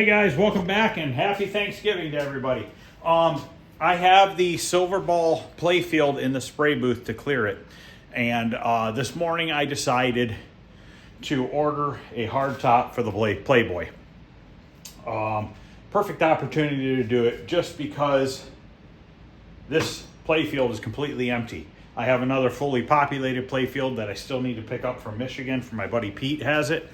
Hey guys, welcome back and happy Thanksgiving to everybody. I have the silverball playfield in the spray booth to clear it. And this morning I decided to order a hardtop for the Playboy. Perfect opportunity to do it just because this playfield is completely empty. I have another fully populated playfield that I still need to pick up from Michigan, for my buddy Pete has it.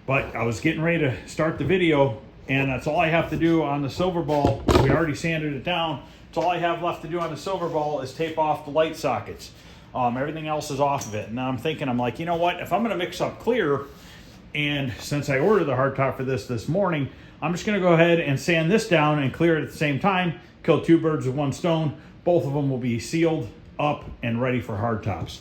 But I was getting ready to start the video, and that's all I have to do on the silverball. We already sanded it down. That's all I have left to do on the silverball is tape off the light sockets. Everything else is off of it. And now I'm like, you know what? If I'm going to mix up clear, and since I ordered the hardtop for this morning, I'm just going to go ahead and sand this down and clear it at the same time. Kill two birds with one stone. Both of them will be sealed up and ready for hardtops.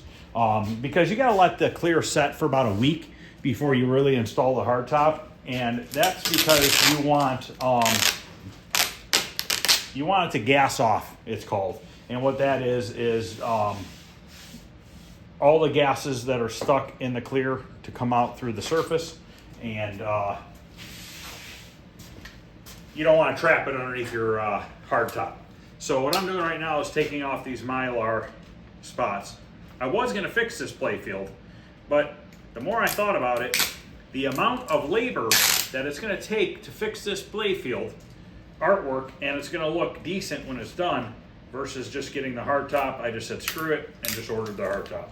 Because you got to let the clear set for about a week before you really install the hardtop, and that's because you want it to gas off, it's called. And what that is all the gases that are stuck in the clear to come out through the surface, and you don't want to trap it underneath your hardtop. So what I'm doing right now is taking off these Mylar spots. I was going to fix this playfield, but the more I thought about it, the amount of labor that it's going to take to fix this playfield artwork, and it's going to look decent when it's done, versus just getting the hardtop, I just said screw it and just ordered the hardtop.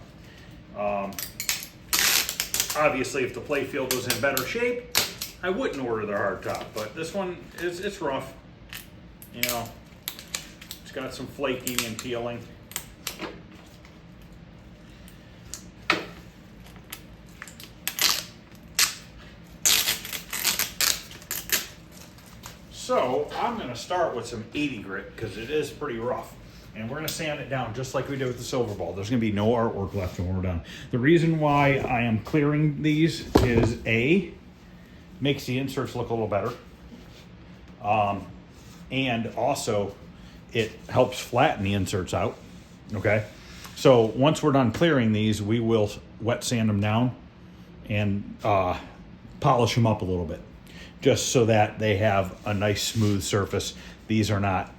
Obviously, if the playfield was in better shape, I wouldn't order the hardtop, but this one it's rough. You know, it's got some flaking and peeling. So I'm going to start with some 80 grit because it is pretty rough. And we're going to sand it down just like we did with the silverball. There's going to be no artwork left when we're done. The reason why I am clearing these is A, makes the inserts look a little better. And also it helps flatten the inserts out. Okay. So once we're done clearing these, we will wet sand them down and polish them up a little bit, just so that they have a nice smooth surface. These are not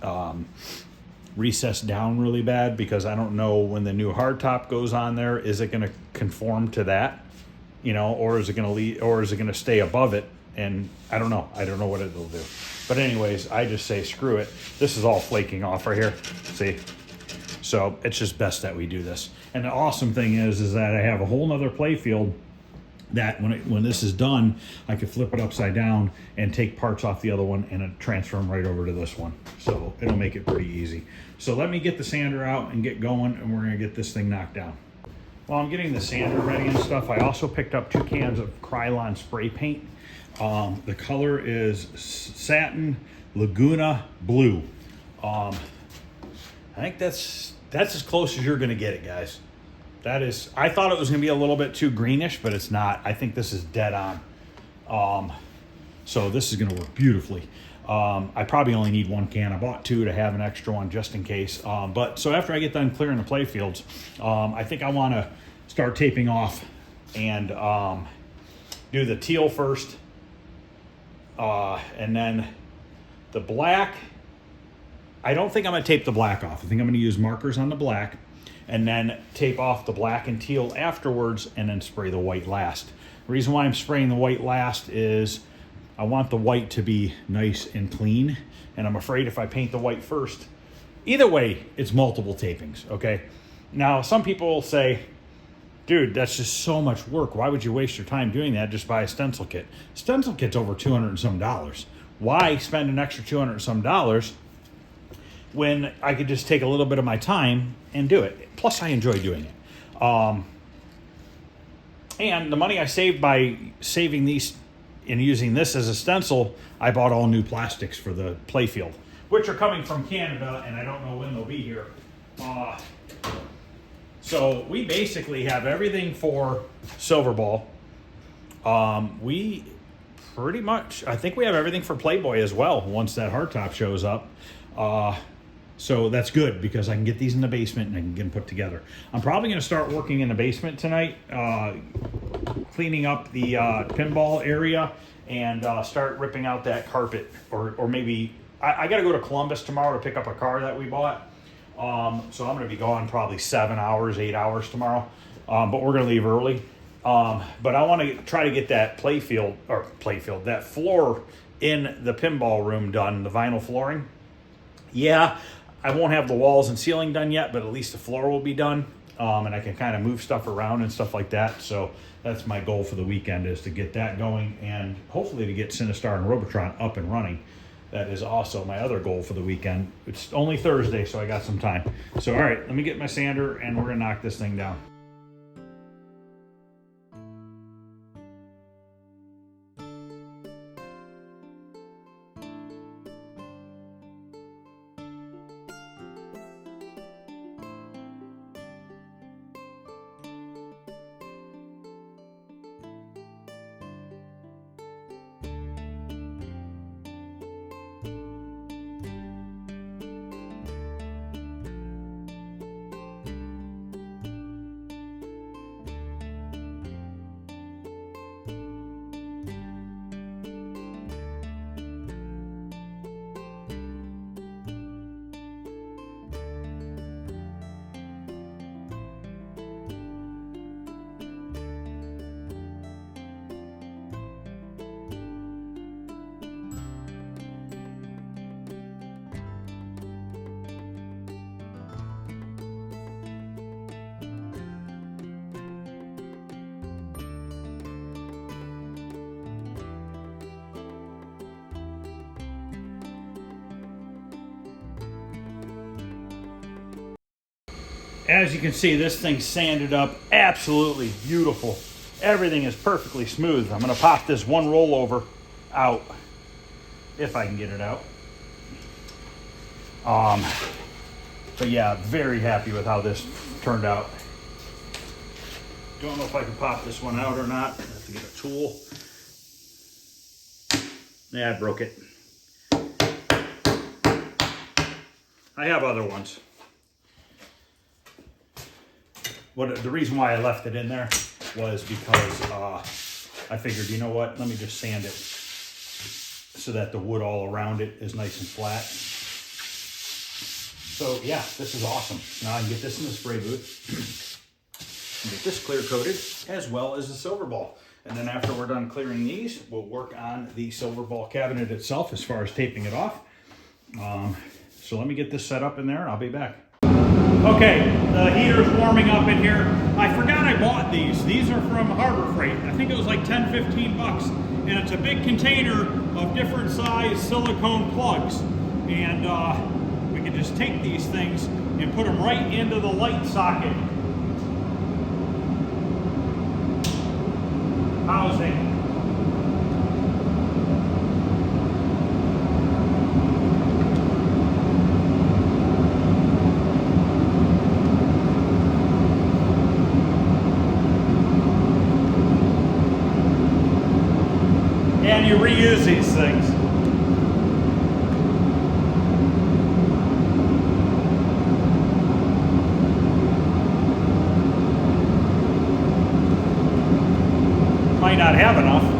recessed down really bad, because I don't know when the new hardtop goes on there, is it going to conform to that, you know, or is it going to leave, or is it going to stay above it? And I don't know what it'll do. But anyways, I just say screw it. This is all flaking off right here. See? So it's just best that we do this. And the awesome thing is that I have a whole nother playfield that when this is done, I could flip it upside down and take parts off the other one and transfer them right over to this one. So it'll make it pretty easy. So let me get the sander out and get going, and we're gonna get this thing knocked down. While I'm getting the sander ready and stuff, I also picked up 2 cans of Krylon spray paint. The color is Satin Laguna Blue. I think that's as close as you're gonna get it, guys. That is, I thought it was going to be a little bit too greenish, but it's not. I think this is dead on. So this is going to work beautifully. I probably only need 1 can. I bought 2 to have an extra one just in case. But so after I get done clearing the playfields, I think I want to start taping off and do the teal first. And then the black, I don't think I'm going to tape the black off. I think I'm going to use markers on the black, and then tape off the black and teal afterwards, and then spray the white last. The reason why I'm spraying the white last is I want the white to be nice and clean, and I'm afraid if I paint the white first, either way, it's multiple tapings, okay? Now, some people will say, dude, that's just so much work. Why would you waste your time doing that? Just buy a stencil kit. Stencil kit's over $200 and some. Why spend an extra $200 and some when I could just take a little bit of my time and do it? Plus, I enjoy doing it. And the money I saved by saving these and using this as a stencil, I bought all new plastics for the playfield, which are coming from Canada, and I don't know when they'll be here. So we basically have everything for silverball. We pretty much, I think we have everything for Playboy as well once that hardtop shows up. So that's good because I can get these in the basement and I can get them put together. I'm probably going to start working in the basement tonight, cleaning up the pinball area and start ripping out that carpet. Or maybe, I got to go to Columbus tomorrow to pick up a car that we bought. So I'm going to be gone probably 7 hours, 8 hours tomorrow. But we're going to leave early. But I want to try to get that playfield, that floor in the pinball room done, the vinyl flooring. Yeah, I won't have the walls and ceiling done yet, but at least the floor will be done. And I can kind of move stuff around and stuff like that. So that's my goal for the weekend, is to get that going and hopefully to get Sinistar and Robotron up and running. That is also my other goal for the weekend. It's only Thursday, so I got some time. So, all right, let me get my sander and we're gonna knock this thing down. As you can see, this thing's sanded up absolutely beautiful. Everything is perfectly smooth. I'm gonna pop this one rollover out, if I can get it out. But yeah, very happy with how this turned out. Don't know if I can pop this one out or not. I have to get a tool. Yeah, I broke it. I have other ones. The reason why I left it in there was because I figured, you know what, let me just sand it so that the wood all around it is nice and flat. So yeah, this is awesome. Now I can get this in the spray booth and get this clear coated, as well as the silver ball. And then after we're done clearing these, we'll work on the silver ball cabinet itself as far as taping it off. So let me get this set up in there and I'll be back. Okay, the heater's warming up in here. I forgot I bought these. These are from Harbor Freight. I think it was like 10, 15 bucks. And it's a big container of different size silicone plugs. And we can just take these things and put them right into the light socket housing. And you reuse these things. Might not have enough.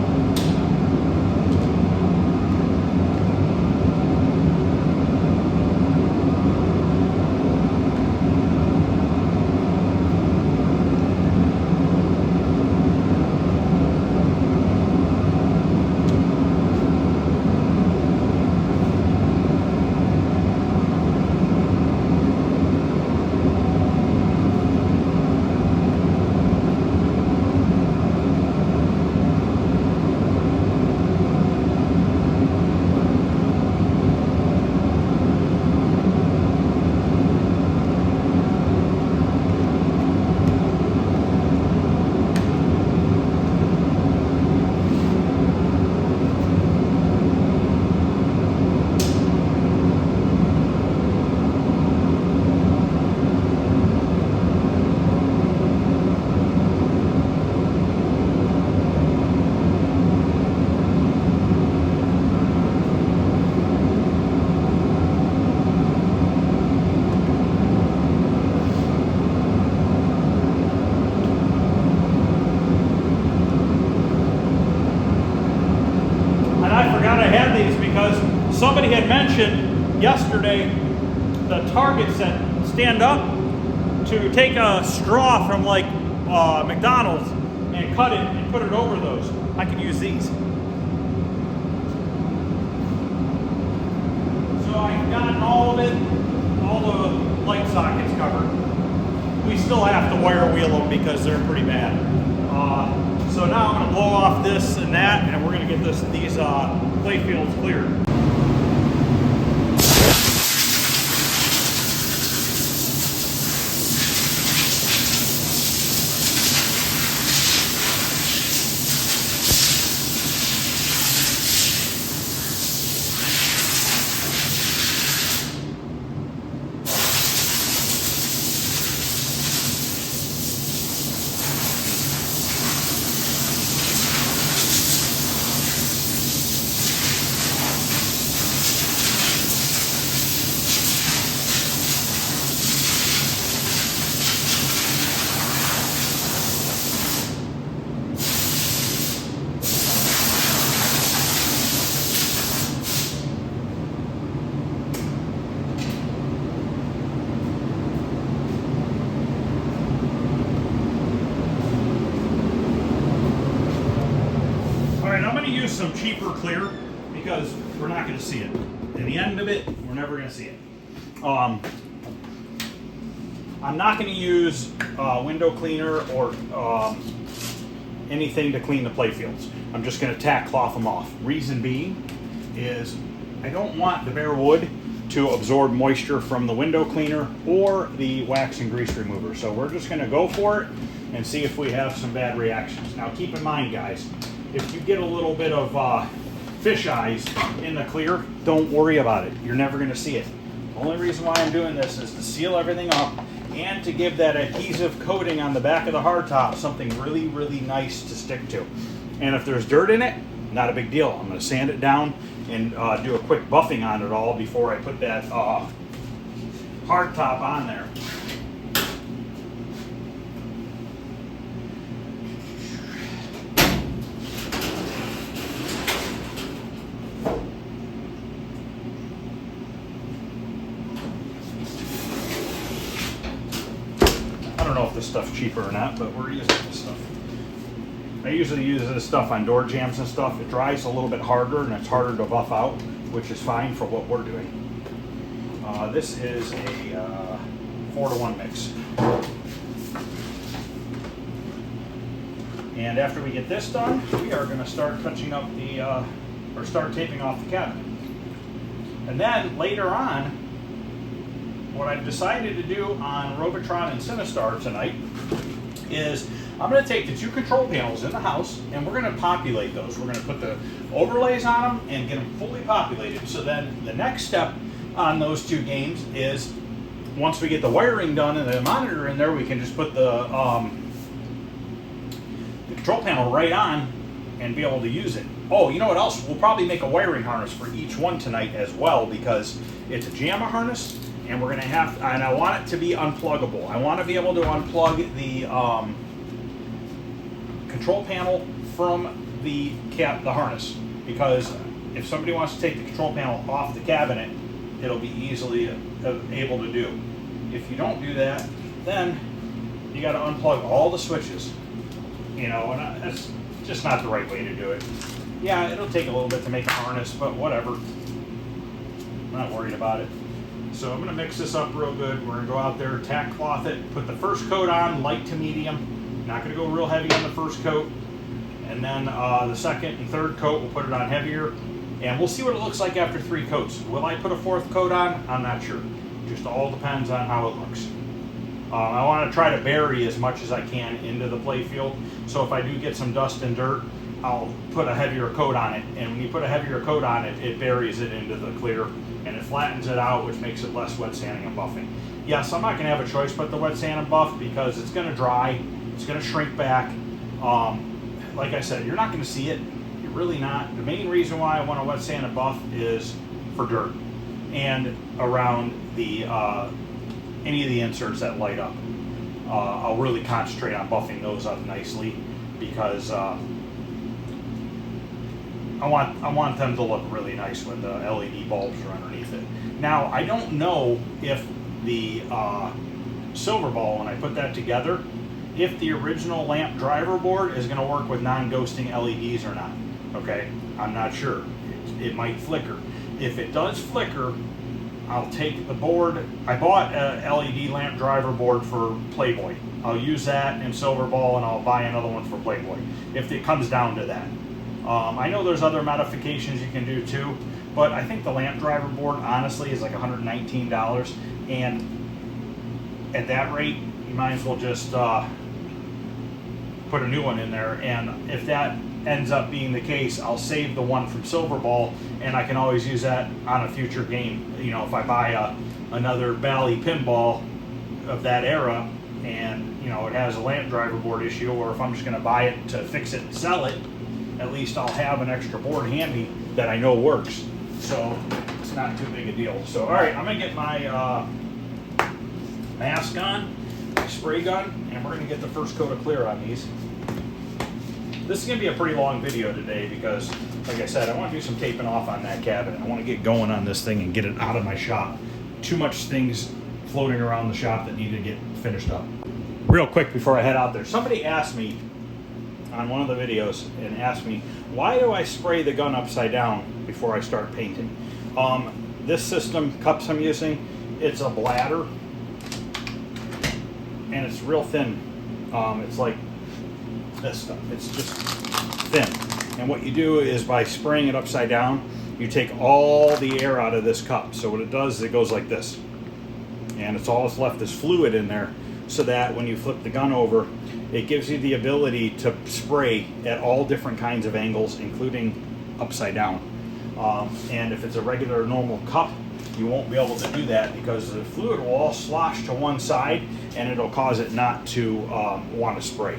yesterday, the target said stand up to take a straw from like McDonald's and cut it and put it over those. I could use these. So I've gotten all of it, all the light sockets covered. We still have to wire wheel them because they're pretty bad. So now I'm going to blow off this and that, and we're going to get these play fields cleared. Some cheaper clear because we're not going to see it. In the end of it, we're never going to see it. I'm not going to use window cleaner or anything to clean the play fields. I'm just going to tack cloth them off. Reason being is I don't want the bare wood to absorb moisture from the window cleaner or the wax and grease remover. So we're just going to go for it and see if we have some bad reactions. Now keep in mind, guys, if you get a little bit of fish eyes in the clear, don't worry about it. You're never going to see it. The only reason why I'm doing this is to seal everything up and to give that adhesive coating on the back of the hardtop something really, really nice to stick to. And if there's dirt in it, not a big deal. I'm going to sand it down and do a quick buffing on it all before I put that hardtop on there. I don't know if this stuff's cheaper or not, but we're using this stuff. I usually use this stuff on door jams and stuff. It dries a little bit harder and it's harder to buff out, which is fine for what we're doing. This is a 4-to-1 mix. And after we get this done, we are going to start touching up the, or start taping off the cabinet. And then later on, what I've decided to do on Robotron and Cinestar tonight is I'm going to take the 2 control panels in the house and we're going to populate those. We're going to put the overlays on them and get them fully populated. So then the next step on those 2 games is once we get the wiring done and the monitor in there, we can just put the control panel right on and be able to use it. Oh, you know what else? We'll probably make a wiring harness for each one tonight as well because it's a JAMA harness. And we're going to have, and I want it to be unpluggable. I want to be able to unplug the control panel from the harness, because if somebody wants to take the control panel off the cabinet, it'll be easily able to do. If you don't do that, then you got to unplug all the switches. You know, and that's just not the right way to do it. Yeah, it'll take a little bit to make a harness, but whatever. I'm not worried about it. So I'm going to mix this up real good. We're going to go out there, tack cloth it, put the first coat on, light to medium. Not going to go real heavy on the first coat. And then the second and third coat, we'll put it on heavier. And we'll see what it looks like after 3 coats. Will I put a 4th coat on? I'm not sure. Just all depends on how it looks. I want to try to bury as much as I can into the play field. So if I do get some dust and dirt, I'll put a heavier coat on it. And when you put a heavier coat on it, it buries it into the clear. And it flattens it out, which makes it less wet sanding and buffing. Yes, I'm not going to have a choice but the wet sand and buff because it's going to dry, it's going to shrink back. Like I said, you're not going to see it. You're really not. The main reason why I want to wet sand and buff is for dirt and around the any of the inserts that light up. I'll really concentrate on buffing those up nicely because I want them to look really nice when the LED bulbs are underneath it. Now, I don't know if the silverball, when I put that together, if the original lamp driver board is going to work with non-ghosting LEDs or not. Okay, I'm not sure. It might flicker. If it does flicker, I'll take the board. I bought a LED lamp driver board for Playboy. I'll use that in silverball, and I'll buy another one for Playboy if it comes down to that. I know there's other modifications you can do too, but I think the lamp driver board honestly is like $119, and at that rate you might as well just put a new one in there. And if that ends up being the case, I'll save the one from silverball, and I can always use that on a future game. You know, if I buy another Bally pinball of that era, and you know it has a lamp driver board issue, or if I'm just going to buy it to fix it and sell it, at least I'll have an extra board handy that I know works. So it's not too big a deal. So all right, I'm going to get my mask on, my spray gun, and we're going to get the first coat of clear on these. This is going to be a pretty long video today because, like I said, I want to do some taping off on that cabinet. I want to get going on this thing and get it out of my shop. Too much things floating around the shop that need to get finished up. Real quick before I head out there, somebody asked me on one of the videos and asked me, why do I spray the gun upside down before I start painting? This system, cups I'm using, it's a bladder, and it's real thin. It's like this stuff. It's just thin. And what you do is by spraying it upside down, you take all the air out of this cup. So what it does is it goes like this. And it's all that's left is fluid in there, so that when you flip the gun over, it gives you the ability to spray at all different kinds of angles, including upside down. And if it's a regular normal cup, you won't be able to do that because the fluid will all slosh to one side, and it'll cause it not to want to spray.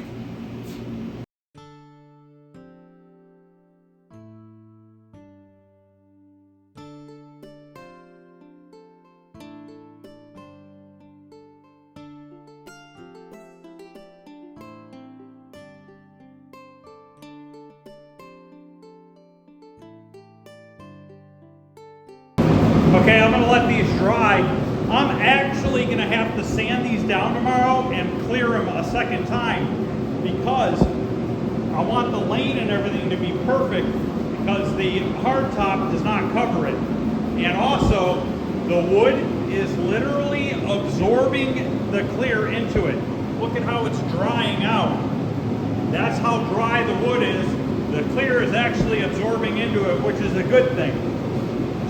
Okay, I'm gonna let these dry. I'm actually gonna have to sand these down tomorrow and clear them a second time because I want the lane and everything to be perfect because the hard top does not cover it. And also, the wood is literally absorbing the clear into it. Look at how it's drying out. That's how dry the wood is. The clear is actually absorbing into it, which is a good thing.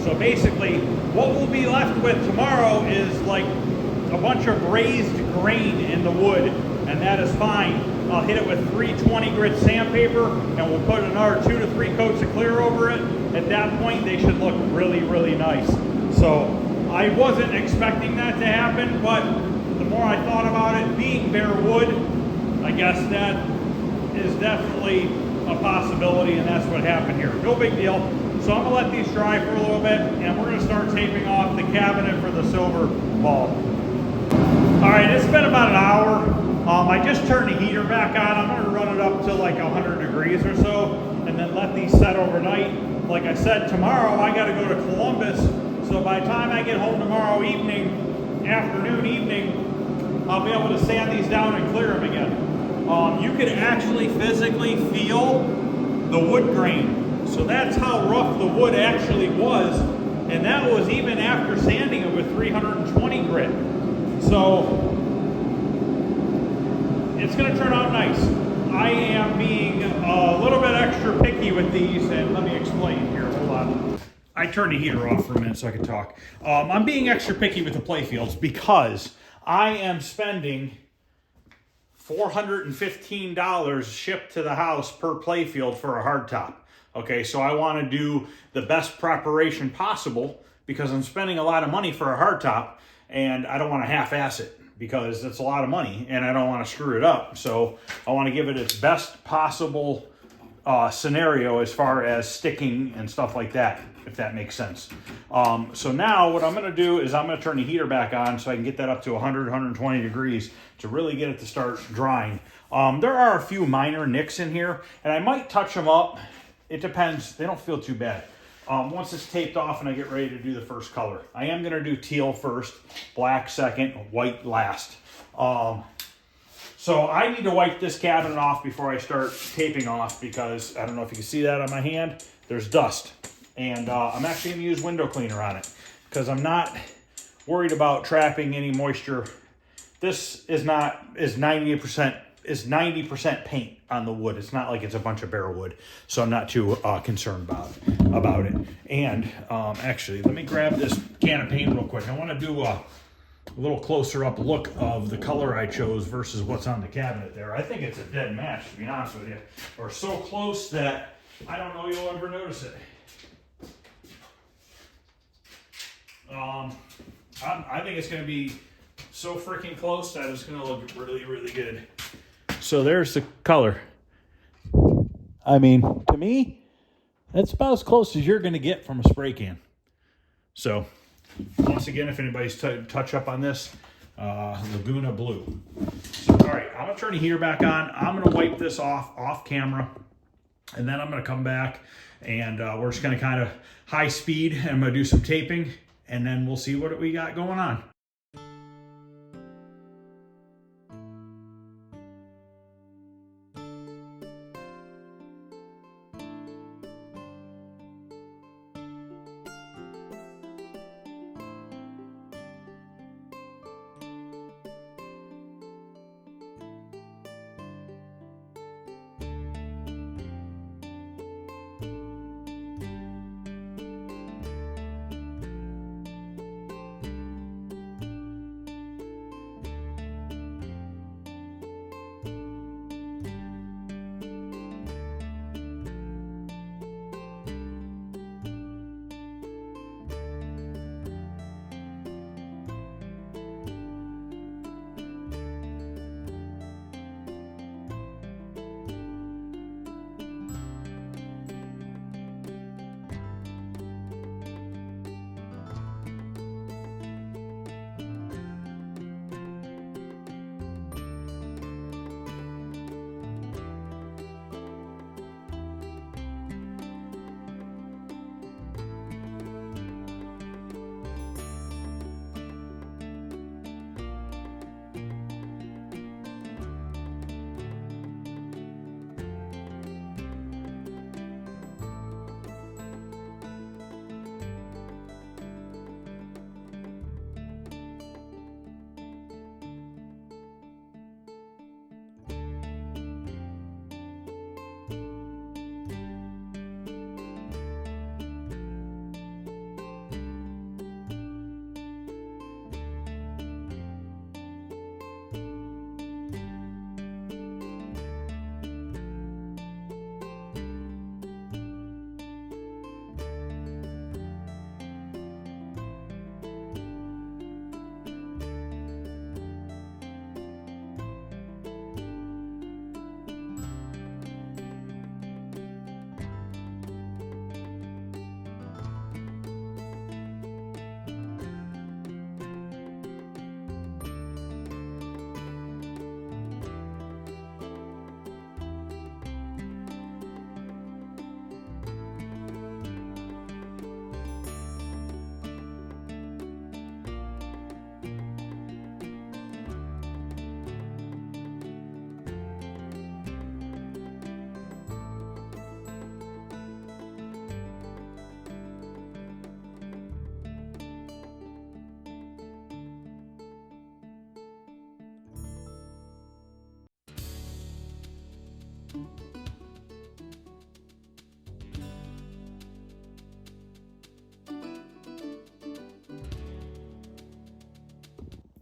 So basically, what we'll be left with tomorrow is like a bunch of raised grain in the wood, and that is fine. I'll hit it with 320 grit sandpaper, and we'll put another 2 to 3 coats of clear over it. At that point, they should look really, really nice. So I wasn't expecting that to happen, but the more I thought about it, being bare wood, I guess that is definitely a possibility, and that's what happened here. No big deal. So I'm gonna let these dry for a little bit, and we're gonna start taping off the cabinet for the silver ball. All right, it's been about an hour. I just turned the heater back on. I'm gonna run it up to like 100 degrees or so, and then let these set overnight. Like I said, tomorrow I gotta go to Columbus, so by the time I get home tomorrow evening, afternoon, evening, I'll be able to sand these down and clear them again. You could actually physically feel the wood grain. So that's how rough the wood actually was, and that was even after sanding it with 320 grit. So it's going to turn out nice. I am being a little bit extra picky with these, and let me explain here. Hold on. I turned the heater off for a minute so I could talk. I'm being extra picky with the playfields because I am spending $415 shipped to the house per playfield for a hardtop. Okay, so I want to do the best preparation possible because I'm spending a lot of money for a hardtop, and I don't want to half-ass it because it's a lot of money and I don't want to screw it up. So I want to give it its best possible scenario as far as sticking and stuff like that, if that makes sense. So now what I'm going to do is I'm going to turn the heater back on so I can get that up to 100, 120 degrees to really get it to start drying. There are a few minor nicks in here, and I might touch them up it depends. They don't feel too bad. Once it's taped off and I get ready to do the first color, I am going to do teal first, black second, white last. So I need to wipe this cabinet off before I start taping off, because I don't know if you can see that on my hand. There's dust. And I'm actually going to use window cleaner on it because I'm not worried about trapping any moisture. This is 90% paint on the wood. It's not like it's a bunch of bare wood, so I'm not too concerned about it. And actually, let me grab this can of paint real quick. I want to do a little closer up look of the color I chose versus what's on the cabinet there. I think it's a dead match, to be honest with you, or so close that I don't know you'll ever notice it. I think it's going to be so freaking close that it's going to look really, really good. So there's the color. I mean, to me, that's about as close as you're going to get from a spray can. So, once again, if anybody's touch up on this, Laguna Blue. So, all right, I'm going to turn the heater back on. I'm going to wipe this off camera, and then I'm going to come back, and we're just going to kind of high speed, and I'm going to do some taping, and then we'll see what we got going on.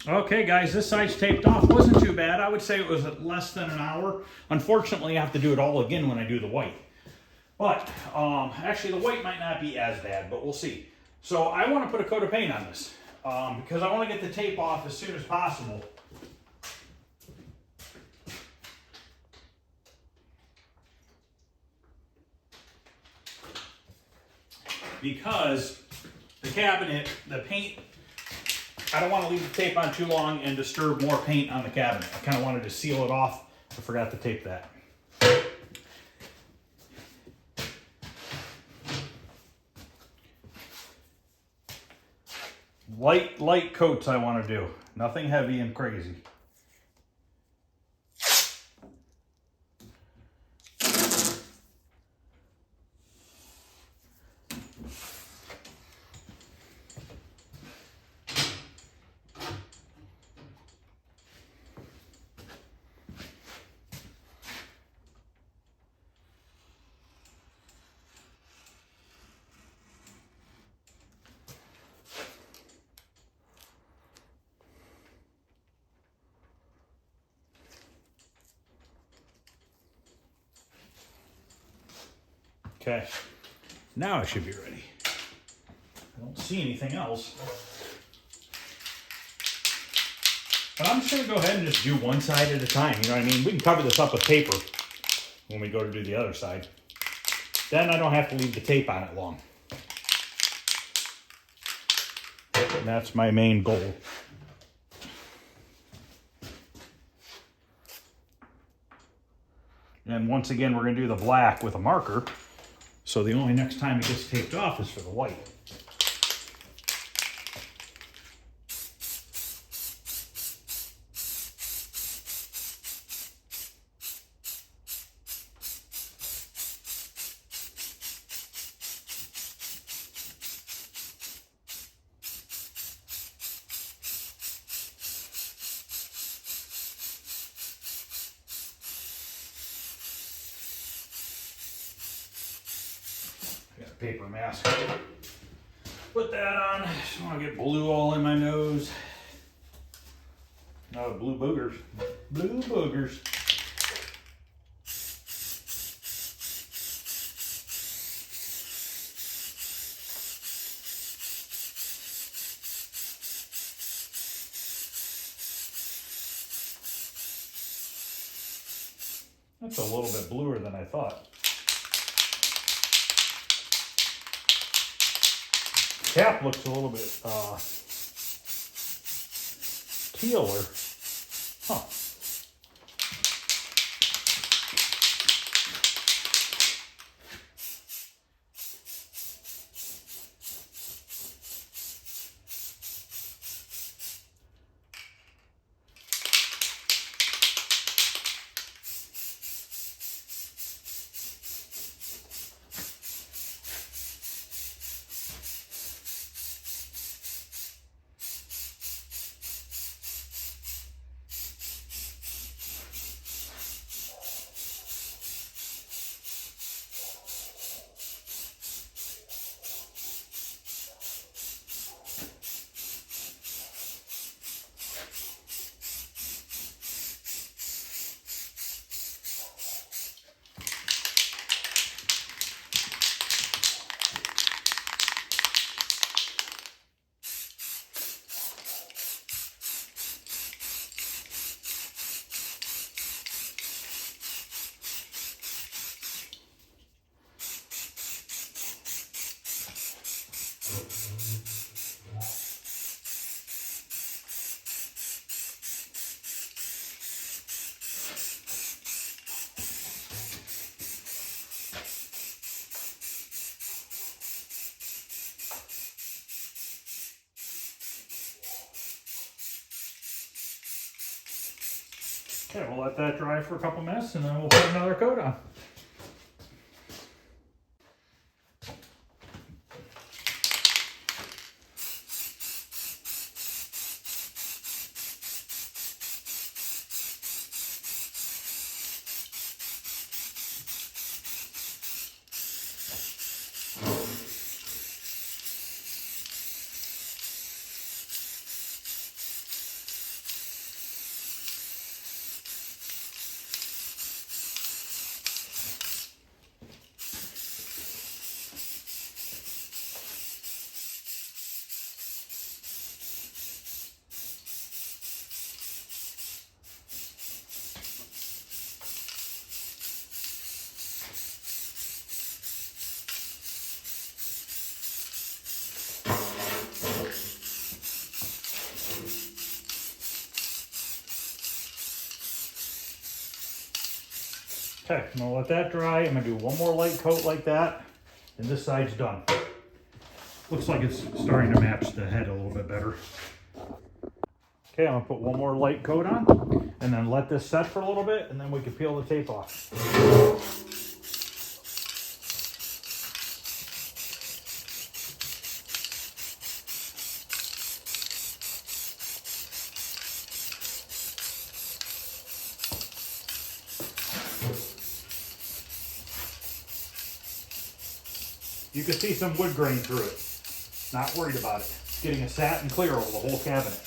Okay, guys, this side's taped off. Wasn't too bad. I would say it was less than an hour. Unfortunately, I have to do it all again when I do the white. But actually, the white might not be as bad, but we'll see. So I want to put a coat of paint on this because I want to get the tape off as soon as possible. Because the cabinet, the paint, I don't want to leave the tape on too long and disturb more paint on the cabinet. I kind of wanted to seal it off. I forgot to tape that. light coats I want to do. Nothing heavy and crazy. Okay, now I should be ready. I don't see anything else. But I'm just gonna go ahead and just do one side at a time, you know what I mean? We can cover this up with paper when we go to do the other side. Then I don't have to leave the tape on it long. And that's my main goal. And once again, we're gonna do the black with a marker. So the only next time it gets taped off is for the white. Paper mask. Put that on. I just want to get blue all in my nose. Oh, blue boogers. Blue boogers. That's a little bit bluer than I thought. Cap looks a little bit tealer. Huh. Okay, we'll let that dry for a couple minutes and then we'll put another coat on. Okay, I'm gonna let that dry. I'm gonna do one more light coat like that, and this side's done. Looks like it's starting to match the head a little bit better. Okay, I'm gonna put one more light coat on and then let this set for a little bit, and then we can peel the tape off. You can see some wood grain through it. Not worried about it. It's getting a satin clear over the whole cabinet.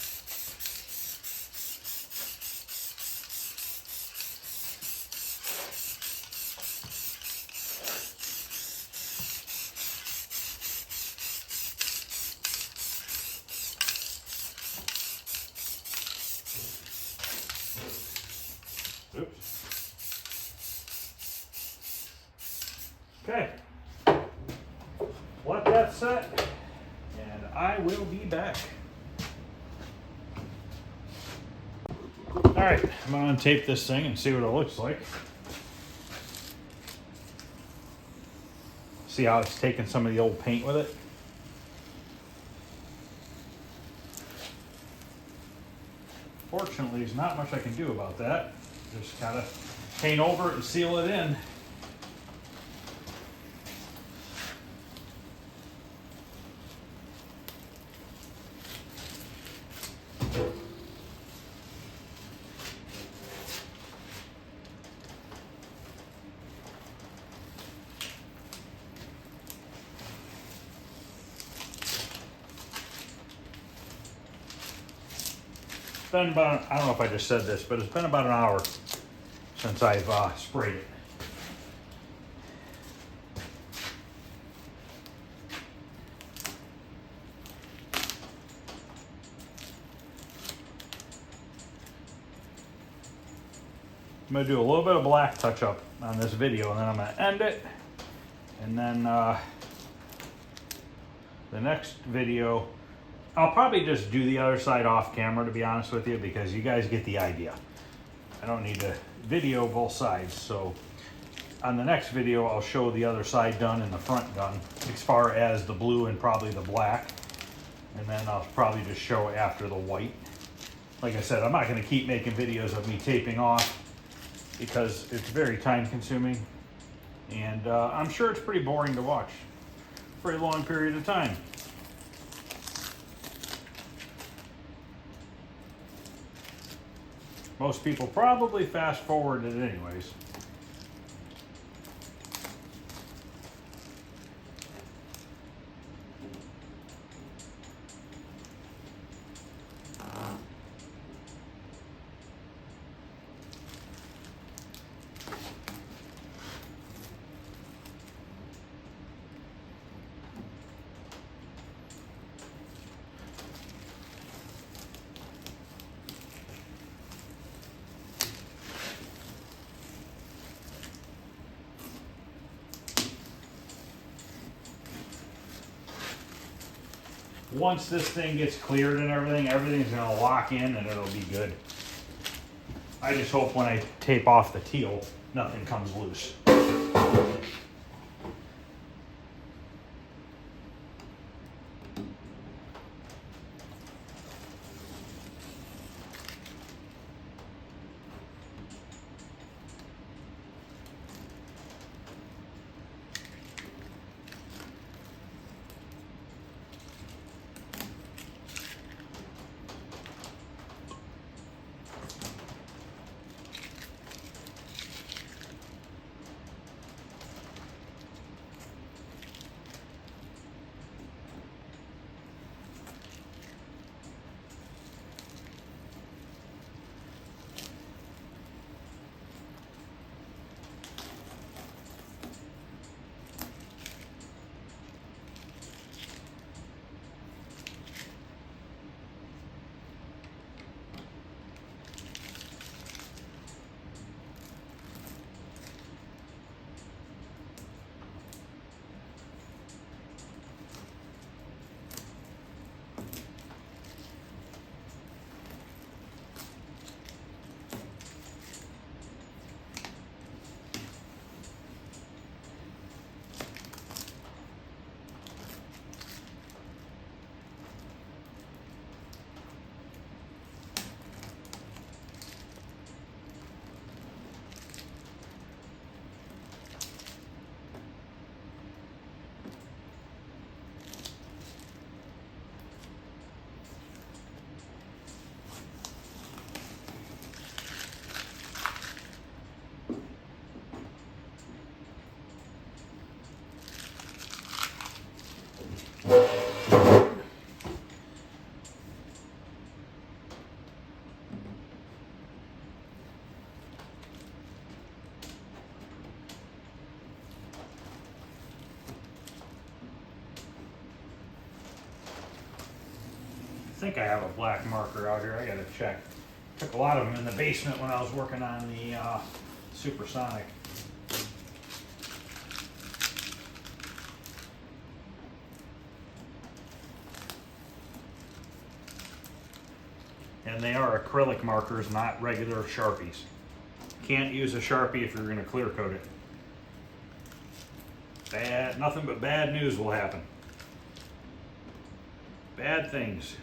Oops. Okay. Let that set, and I will be back. All right, I'm gonna untape this thing and see what it looks like. See how it's taking some of the old paint with it? Fortunately, there's not much I can do about that. Just gotta paint over it and seal it in. It's been about, I don't know if I just said this, but it's been about an hour since I've sprayed it. I'm gonna do a little bit of black touch up on this video, and then I'm gonna end it. And then the next video, I'll probably just do the other side off camera, to be honest with you, because you guys get the idea. I don't need to video both sides. So on the next video, I'll show the other side done and the front done, as far as the blue and probably the black. And then I'll probably just show after the white. Like I said, I'm not gonna keep making videos of me taping off because it's very time consuming. And I'm sure it's pretty boring to watch for a long period of time. Most people probably fast forward it anyways. Once this thing gets cleared and everything's gonna lock in and it'll be good. I just hope when I tape off the teal, nothing comes loose. think I have a black marker out here. I gotta check. Took a lot of them in the basement when I was working on the Supersonic. And they are acrylic markers, not regular Sharpies. Can't use a Sharpie if you're gonna clear coat it. Nothing but bad news will happen. Bad things.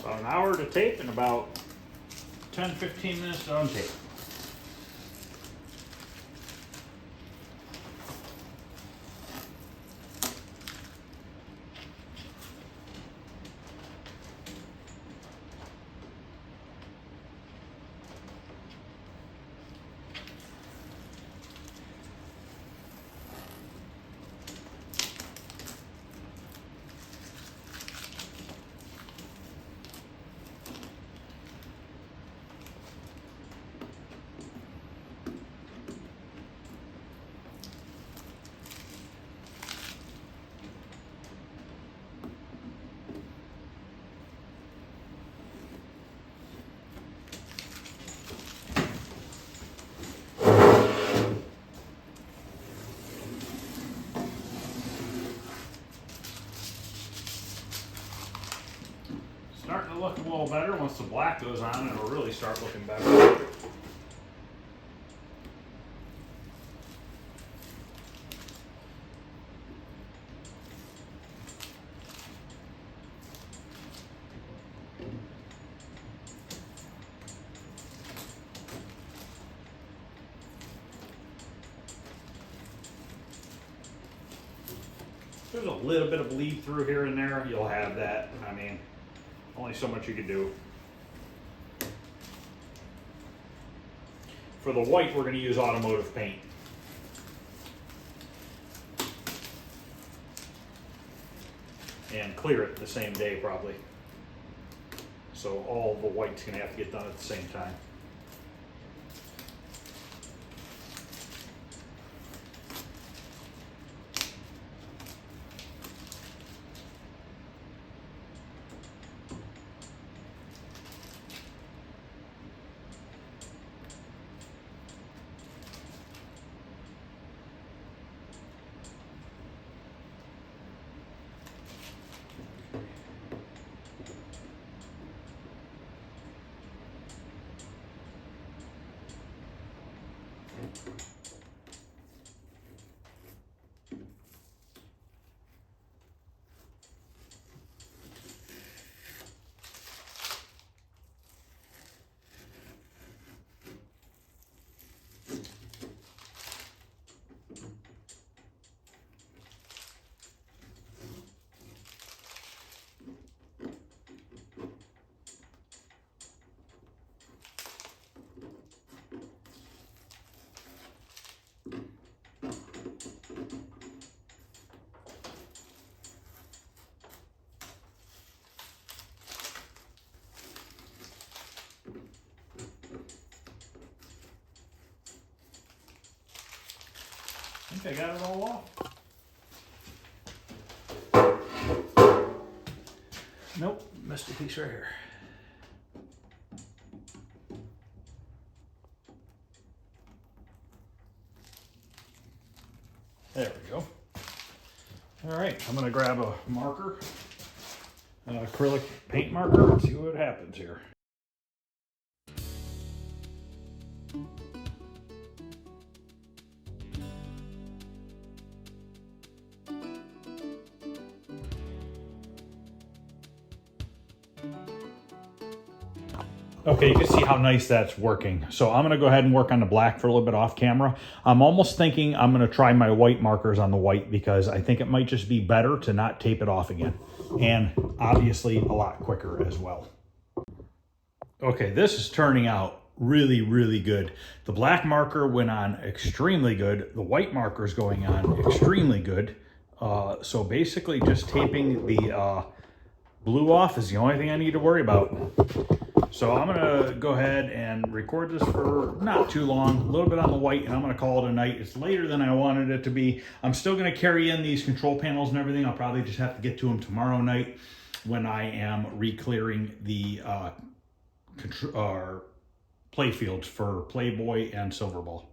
About an hour to tape and about 10-15 minutes to untape. Starting to look a little better. Once the black goes on, it'll really start looking better. There's a little bit of bleed through here and there. You'll have that. I mean, only so much you can do. For the white, we're going to use automotive paint. And clear it the same day probably. So all the white's going to have to get done at the same time. I think I got it all off. Nope, missed a piece right here. There we go. All right, I'm gonna grab a marker, an acrylic paint marker, and see what happens here. Okay, you can see how nice that's working. So I'm gonna go ahead and work on the black for a little bit off camera. I'm almost thinking I'm gonna try my white markers on the white because I think it might just be better to not tape it off again. And obviously a lot quicker as well. Okay, this is turning out really, really good. The black marker went on extremely good. The white marker is going on extremely good. So basically just taping the blue off is the only thing I need to worry about. So I'm gonna go ahead and record this for not too long, a little bit on the white, and I'm gonna call it a night. It's later than I wanted it to be. I'm still gonna carry in these control panels and everything. I'll probably just have to get to them tomorrow night when I am re-clearing the play fields for Playboy and Silverball.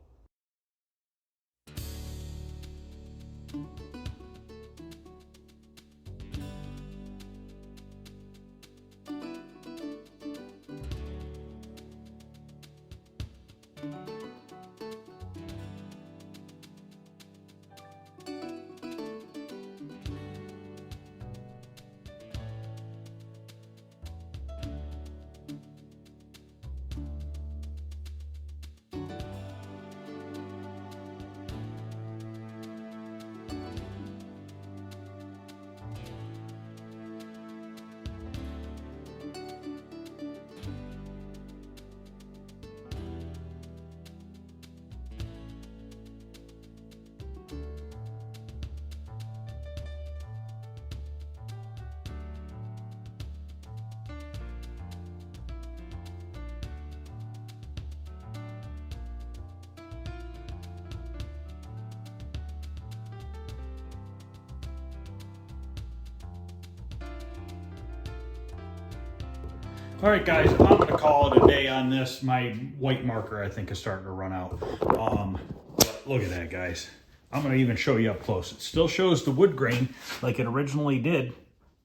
All right, guys, I'm gonna call it a day on this. My white marker, I think, is starting to run out. But look at that, guys. I'm gonna even show you up close. It still shows the wood grain like it originally did,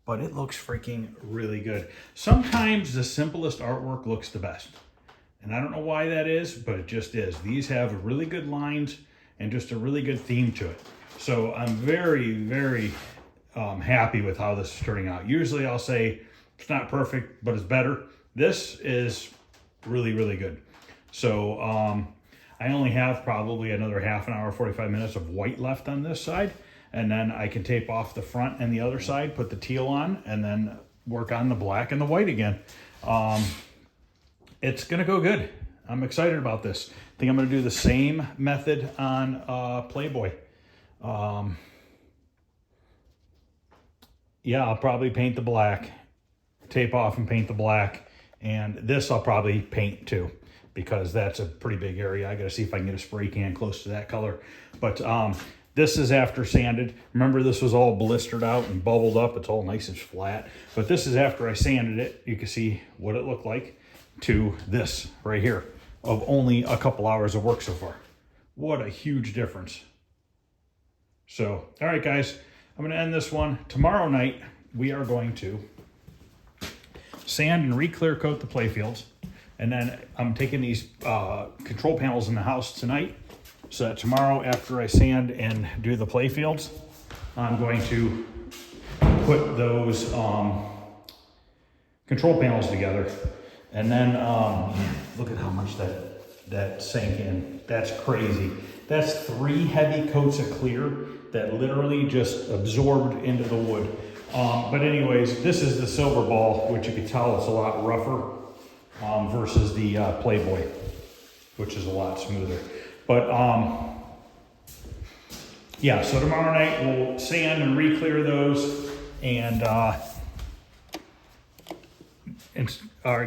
but it looks freaking really good. Sometimes the simplest artwork looks the best. And I don't know why that is, but it just is. These have really good lines and just a really good theme to it. So I'm very, very happy with how this is turning out. Usually I'll say, it's not perfect, but it's better. This is really, really good. So I only have probably another half an hour, 45 minutes of white left on this side. And then I can tape off the front and the other side, put the teal on, and then work on the black and the white again. It's gonna go good. I'm excited about this. I think I'm gonna do the same method on Playboy. Yeah, I'll probably paint the black, tape off and paint the black, and this I'll probably paint too, because that's a pretty big area. I gotta see if I can get a spray can close to that color. But this is after sanded. Remember, this was all blistered out and bubbled up. It's all nice and flat. But this is after I sanded it. You can see what it looked like to this right here of only a couple hours of work so far. What a huge difference. So, all right, guys, I'm gonna end this one. Tomorrow night, we are going to sand and re-clear coat the playfields. And then I'm taking these control panels in the house tonight, so that tomorrow after I sand and do the playfields, I'm going to put those control panels together. And then look at how much that sank in. That's crazy. That's 3 heavy coats of clear that literally just absorbed into the wood. But anyways, this is the silverball, which you can tell it's a lot rougher versus the Playboy, which is a lot smoother. But yeah, so tomorrow night we'll sand and re-clear those and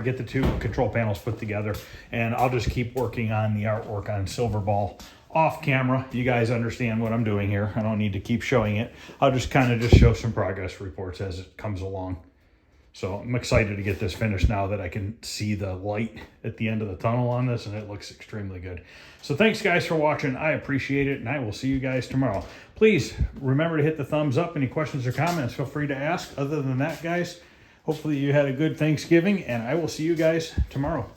get the 2 control panels put together. And I'll just keep working on the artwork on Silverball off camera. You guys understand what I'm doing here. I don't need to keep showing it. I'll just kind of just show some progress reports as it comes along. So I'm excited to get this finished now that I can see the light at the end of the tunnel on this, and it looks extremely good. So thanks, guys, for watching. I appreciate it, and I will see you guys tomorrow. Please remember to hit the thumbs up. Any questions or comments, feel free to ask. Other than that, guys, hopefully you had a good Thanksgiving, and I will see you guys tomorrow.